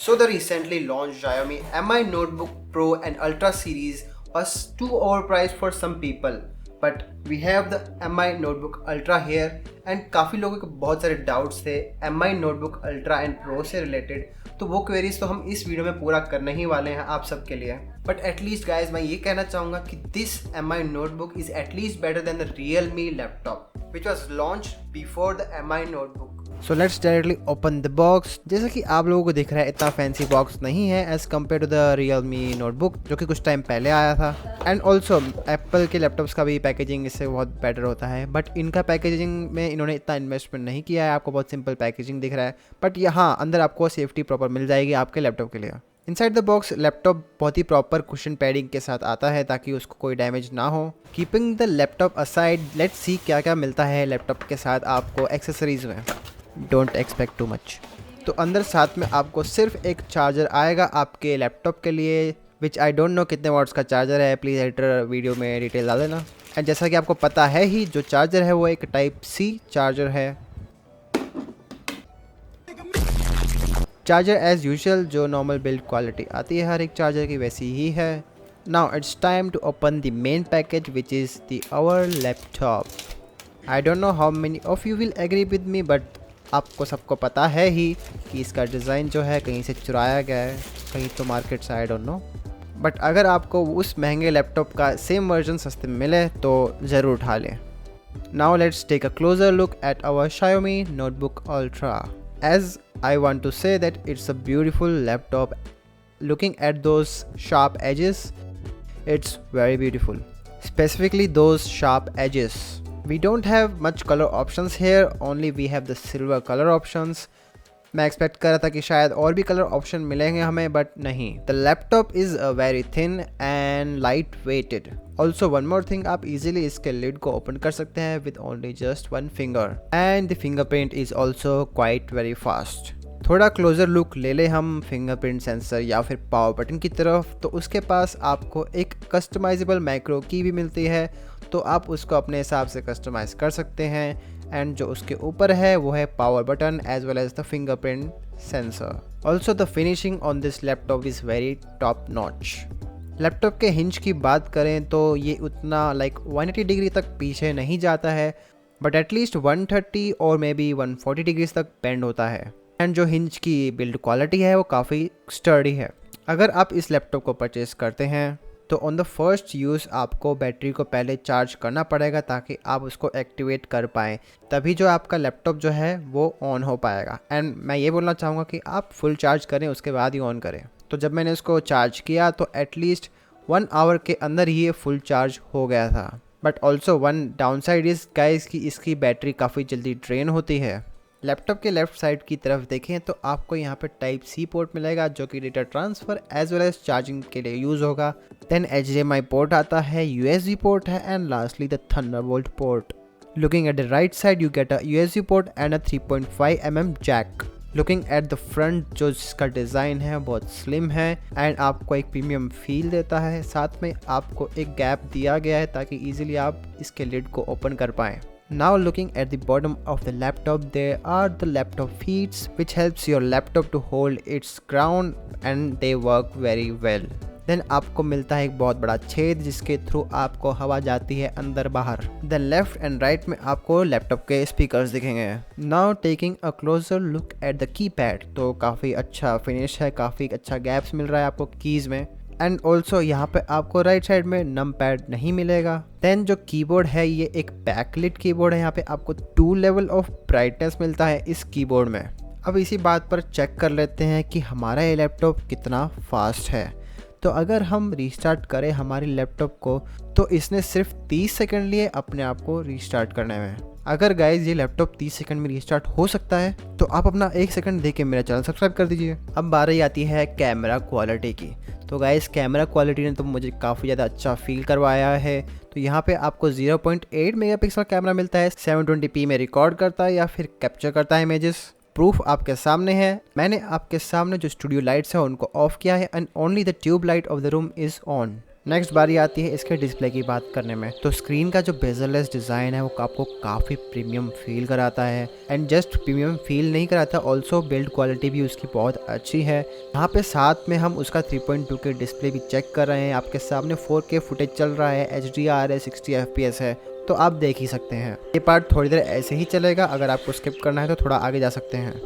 So the recently launched Xiaomi Mi Notebook Pro and Ultra series was too overpriced for some people, but we have the Mi Notebook Ultra here and काफ़ी लोगों के बहुत सारे doubts थे Mi Notebook Ultra and Pro से related, तो वो queries तो हम इस वीडियो में पूरा करने ही वाले हैं आप सबके लिए। बट एटलीस्ट गाइज मैं ये कहना चाहूँगा कि this Mi Notebook is at least better than the Realme laptop which was launched before the Mi Notebook. So let's directly open the box. जैसा कि आप लोगों को दिख रहा है इतना फैंसी बॉक्स नहीं है as compare to the Realme notebook जो कि कुछ टाइम पहले आया था। एंड ऑल्सो एप्पल के लैपटॉप्स का भी पैकेजिंग इससे बहुत बेटर होता है, बट इनका पैकेजिंग में इन्होंने इतना इन्वेस्टमेंट नहीं किया है। आपको बहुत सिंपल पैकेजिंग दिख रहा है, बट यहाँ अंदर आपको सेफ्टी प्रॉपर मिल जाएगी आपके लैपटॉप के लिए। इनसाइड द बॉक्स लैपटॉप बहुत ही प्रॉपर कुशन पैडिंग के साथ आता है ताकि उसको कोई डैमेज ना हो। Keeping the laptop aside, let's see क्या क्या मिलता है लैपटॉप के साथ आपको एक्सेसरीज में। Don't expect too much. तो अंदर साथ में आपको सिर्फ एक चार्जर आएगा आपके लैपटॉप के लिए, विच आई डोंट नो कितने वॉट्स का चार्जर है, प्लीज़ एडिटर वीडियो में डिटेल डाल देना। एंड जैसा कि आपको पता है ही जो चार्जर है वो एक टाइप सी चार्जर है। चार्जर एज़ यूजुअल जो नॉर्मल बिल्ड क्वालिटी आती है हर एक चार्जर की वैसी ही है। Now it's time to open the main package which is the our laptop. I don't know how many of you will agree with me, but आपको सबको पता है ही कि इसका डिज़ाइन जो है कहीं से चुराया गया है, कहीं तो मार्केट से, आई डोंट नो। बट अगर आपको उस महंगे लैपटॉप का सेम वर्जन सस्ते में मिले तो ज़रूर उठा लें। Now let's take a closer look at our Xiaomi Notebook Ultra. As I want to say that it's a beautiful laptop. Looking at those sharp edges, it's very beautiful. Specifically those sharp edges. We don't have much color options here, only we have the silver color options. मैं expect कर रहा था कि शायद और भी colour option मिलेंगे हमें, बट नहीं। The laptop is very thin and light weighted. Also one more thing, आप इजीली इसके लिड को ओपन कर सकते हैं with only just one finger, and the fingerprint is also quite very fast. थोड़ा क्लोजर लुक ले ले हम फिंगरप्रिंट सेंसर या फिर पावर बटन की तरफ, तो उसके पास आपको एक कस्टमाइजेबल माइक्रो की भी मिलती है, तो आप उसको अपने हिसाब से कस्टमाइज़ कर सकते हैं। एंड जो उसके ऊपर है वो है power button as well as the fingerprint sensor. Also the finishing on this laptop is very top notch. Laptop के हिंज की बात करें तो ये उतना 180 डिग्री तक पीछे नहीं जाता है, बट एटलीस्ट 130 और मे बी 140 डिग्रीज तक बेंड होता है। एंड जो हिंज की बिल्ड क्वालिटी है वो काफ़ी स्टर्डी है। अगर आप इस लैपटॉप को परचेज़ करते हैं तो ऑन द फर्स्ट यूज़ आपको बैटरी को पहले चार्ज करना पड़ेगा ताकि आप उसको एक्टिवेट कर पाएँ, तभी जो आपका लैपटॉप जो है वो ऑन हो पाएगा। एंड मैं ये बोलना चाहूँगा कि आप फुल चार्ज करें उसके बाद ही ऑन करें। तो जब मैंने इसको चार्ज किया तो एटलीस्ट 1 आवर के अंदर ही ये फुल चार्ज हो गया था। But also one down side is guys कि इसकी बैटरी काफ़ी जल्दी ड्रेन होती है। लैपटॉप के लेफ्ट साइड की तरफ देखें तो आपको यहाँ पे टाइप सी पोर्ट मिलेगा जो कि data transfer as well as charging के लिए यूज़ होगा। देन HDMI पोर्ट आता है, USB पोर्ट है, and lastly the Thunderbolt port. Looking at the right side you get a USB port and a 3.5 mm jack. Looking at the front जो जिसका design है बहुत स्लिम है and आपको एक प्रीमियम फील देता है। साथ में आपको एक गैप दिया गया है ताकि ईजिली आप इसके लिड को ओपन कर पाएँ। Now looking at the bottom of the laptop, there are the laptop feet which helps your laptop to hold its ground and they work very well. Then आपको मिलता है एक बहुत बड़ा छेद जिसके थ्रू आपको हवा जाती है अंदर बाहर। Then left and right में आपको लैपटॉप के स्पीकर्स दिखेंगे। Now taking a closer look at the keypad, तो काफ़ी अच्छा फिनिश है, काफ़ी अच्छा गैप्स मिल रहा है आपको कीज़ में। एंड ऑल्सो यहाँ पे आपको राइट साइड में नम पैड नहीं मिलेगा। देन जो कीबोर्ड है ये एक बैकलिट कीबोर्ड है, यहाँ पे आपको 2 लेवल ऑफ ब्राइटनेस मिलता है इस कीबोर्ड में। अब इसी बात पर चेक कर लेते हैं कि हमारा ये लैपटॉप कितना फास्ट है। तो अगर हम रीस्टार्ट करें हमारी लैपटॉप को तो इसने सिर्फ 30 सेकंड लिए अपने आप को रीस्टार्ट करने में। अगर गाइज ये लैपटॉप 30 सेकंड में रीस्टार्ट हो सकता है तो आप अपना 1 सेकंड देख के मेरा चैनल सब्सक्राइब कर दीजिए। अब बारी आती है कैमरा क्वालिटी की। तो गाइस कैमरा क्वालिटी ने तो मुझे काफ़ी ज़्यादा अच्छा फील करवाया है। तो यहाँ पे आपको 0.8 मेगापिक्सल कैमरा मिलता है, 720p में रिकॉर्ड करता है या फिर कैप्चर करता है इमेजेस। प्रूफ आपके सामने है, मैंने आपके सामने जो स्टूडियो लाइट्स है उनको ऑफ किया है and only the tube light of the room is on. Next बारी आती है इसके डिस्प्ले की बात करने में। तो स्क्रीन का जो बेजललेस डिज़ाइन है वो आपको काफ़ी प्रीमियम फील कराता है, एंड जस्ट प्रीमियम फील नहीं कराता, ऑल्सो बिल्ड क्वालिटी भी उसकी बहुत अच्छी है। यहाँ पे साथ में हम उसका 3.2 के डिस्प्ले भी चेक कर रहे हैं। आपके सामने 4K फुटेज चल रहा है, HDR है, 60 FPS है, तो आप देख ही सकते हैं। ये पार्ट थोड़ी देर ऐसे ही चलेगा, अगर आपको स्किप करना है तो थोड़ा आगे जा सकते हैं।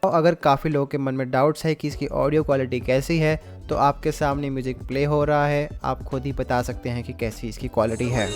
अगर काफ़ी लोगों के मन में डाउट्स है कि इसकी ऑडियो क्वालिटी कैसी है, तो आपके सामने म्यूज़िक प्ले हो रहा है, आप खुद ही बता सकते हैं कि कैसी इसकी क्वालिटी है।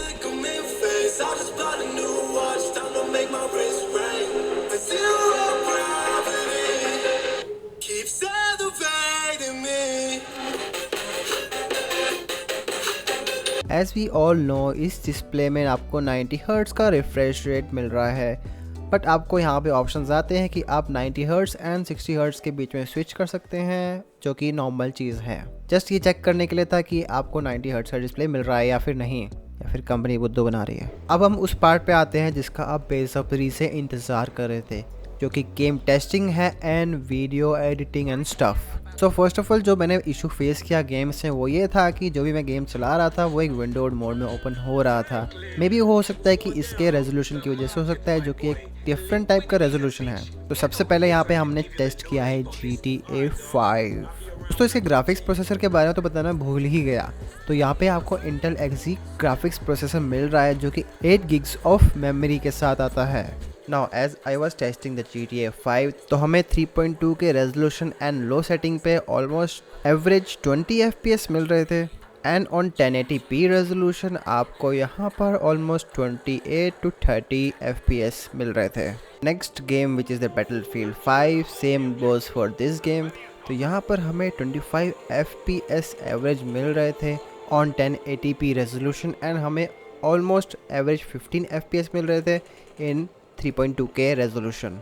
एज वी ऑल नो, इस डिस्प्ले में आपको 90 हर्ट्ज़ का रिफ्रेश रेट मिल रहा है, बट आपको यहाँ पे ऑप्शंस आते हैं कि आप 90 हर्ट्ज़ एंड 60 हर्ट्ज़ के बीच में स्विच कर सकते हैं, जो कि नॉर्मल चीज़ है। जस्ट ये चेक करने के लिए था कि आपको 90 हर्ट्ज़ का डिस्प्ले मिल रहा है या फिर नहीं, या फिर कंपनी बुद्धू बना रही है। अब हम उस पार्ट पे आते हैं जिसका आप बेसब्री से इंतज़ार कर रहे थे, जो कि गेम टेस्टिंग है and video editing and stuff. So first of all जो मैंने इशू फेस किया गेम से वो ये था कि जो भी मैं गेम चला रहा था वो एक विंडोड मोड में ओपन हो रहा था। मे बी हो सकता है कि इसके रेजोल्यूशन की वजह से हो सकता है, जो कि एक डिफरेंट टाइप का रेजोल्यूशन है। तो सबसे पहले यहाँ पे हमने टेस्ट किया है GTA 5। दोस्तों इसके ग्राफिक्स प्रोसेसर के बारे में तो बताना भूल ही गया। तो यहाँ पे आपको Intel Xe ग्राफिक्स प्रोसेसर मिल रहा है, जो कि 8 gigs ऑफ मेमोरी के साथ आता है। Now as I was testing the GTA 5, तो हमें 3.2 के रेजोल्यूशन एंड लो सेटिंग पे ऑलमोस्ट एवरेज 20 FPS मिल रहे थे, एंड ऑन 1080p रेजोल्यूशन आपको यहाँ पर ऑलमोस्ट 28 to 30 FPS मिल रहे थे। Next game which is the Battlefield 5, same goes for this game. तो यहाँ पर हमें 25 FPS एवरेज मिल रहे थे ऑन 1080p रेजोल्यूशन, एंड हमें ऑलमोस्ट एवरेज 15 FPS मिल रहे थे इन 3.2K रेजोल्यूशन।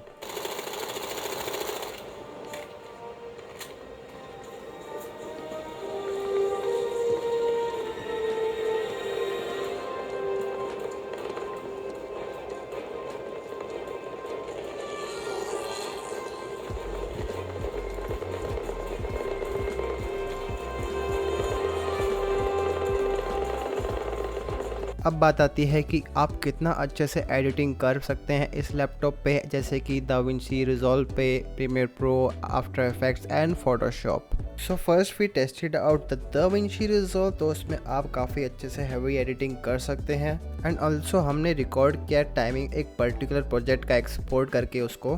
अब बात आती है कि आप कितना अच्छे से एडिटिंग कर सकते हैं इस लैपटॉप पे, जैसे कि DaVinci Resolve पे, Premiere Pro, After Effects and Photoshop। So first we tested out the DaVinci Resolve, तो उसमें आप काफ़ी अच्छे से हैवी एडिटिंग कर सकते हैं, एंड ऑल्सो हमने रिकॉर्ड किया टाइमिंग एक पर्टिकुलर प्रोजेक्ट का एक्सपोर्ट करके उसको।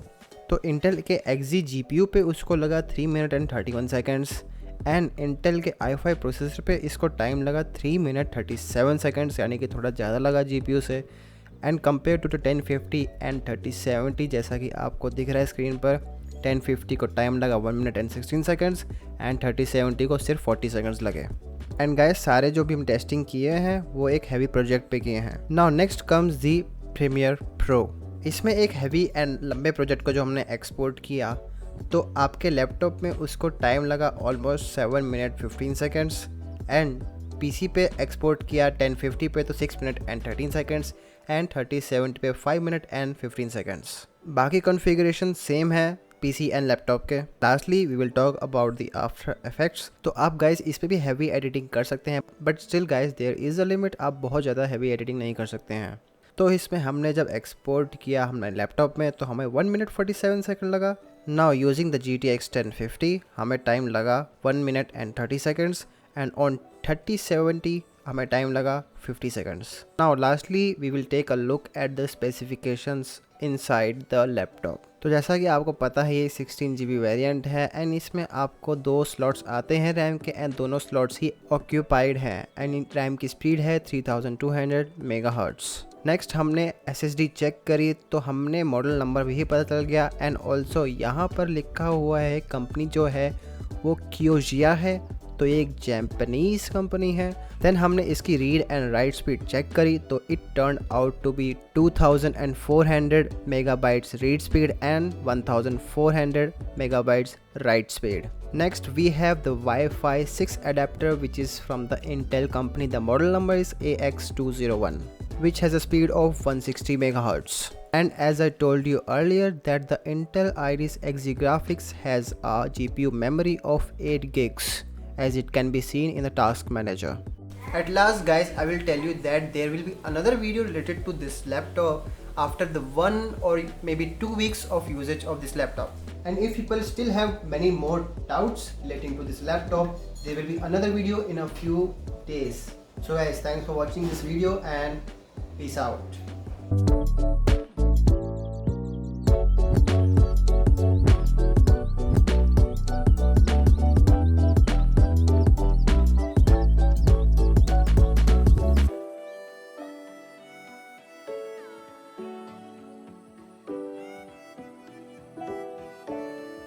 तो इंटेल के Xe GPU पे उसको लगा 3 minute and 31 seconds, and Intel के i5 प्रोसेसर पे इसको टाइम लगा 3 मिनट 37 सेकेंड्स, यानी कि थोड़ा ज़्यादा लगा GPU से। एंड कंपेयर टू द 1050 एंड 3070, जैसा कि आपको दिख रहा है स्क्रीन पर, 1050 को टाइम लगा 1 मिनट एंड 16 सेकेंड्स, एंड 3070 को सिर्फ 40 सेकेंड्स लगे। एंड गाइस सारे जो भी हम टेस्टिंग किए हैं वो एक हैवी प्रोजेक्ट पे किए हैं। Now next comes the Premiere Pro. इसमें एक हैवी एंड लंबे प्रोजेक्ट को जो हमने एक्सपोर्ट किया, तो आपके लैपटॉप में उसको टाइम लगा almost 7 minute 15 seconds, and PC पे एक्सपोर्ट किया 1050 पे तो 6 मिनट एंड 13 सेकेंड्स, एंड 3070 पे 5 मिनट एंड 15 सेकेंड्स। बाकी कॉन्फ़िगरेशन सेम है पीसी एंड लैपटॉप के। Lastly we will talk about the After Effects. तो आप गाइज इस पे भी हैवी एडिटिंग कर सकते हैं, but still guys there is a limit, आप बहुत ज़्यादा हैवी एडिटिंग नहीं कर सकते हैं। तो इसमें हमने जब एक्सपोर्ट किया हमने लैपटॉप में, तो हमें 1 मिनट 47 सेकेंड लगा। नाउ यूजिंग द GTX 1050 हमें टाइम लगा 1 minute and 30 seconds, and on 3070 हमें टाइम लगा 50 seconds. Now lastly we will take a look at the specifications inside the laptop. तो जैसा कि आपको पता है ये 16 GB वेरिएंट है, एंड इसमें आपको 2 स्लॉट्स आते हैं रैम के, एंड दोनों स्लॉट्स ही ऑक्यूपाइड हैं, एंड रैम की स्पीड है 3200 मेगाहर्ट्ज़। नेक्स्ट हमने SSD चेक करी, तो हमने मॉडल नंबर भी पता चल गया, एंड ऑल्सो यहाँ पर लिखा हुआ है कंपनी जो है वो कियोजिया है, तो ये एक जैपनीज़ कंपनी है। देन हमने इसकी read and write speed check करी, तो it turn out to be 2400 megabytes read speed and 1400 megabytes write speed. Next we have the Wi-Fi 6 adapter, which is from the Intel company. The model number is AX201, which has a speed of 160 megahertz. And as I told you earlier that the Intel Iris Xe graphics has a GPU memory of 8 gigs as it can be seen in the task manager. At last guys, I will tell you that there will be another video related to this laptop after the 1 or maybe 2 weeks of usage of this laptop. And if people still have many more doubts relating to this laptop, there will be another video in a few days. So guys, thanks for watching this video and peace out.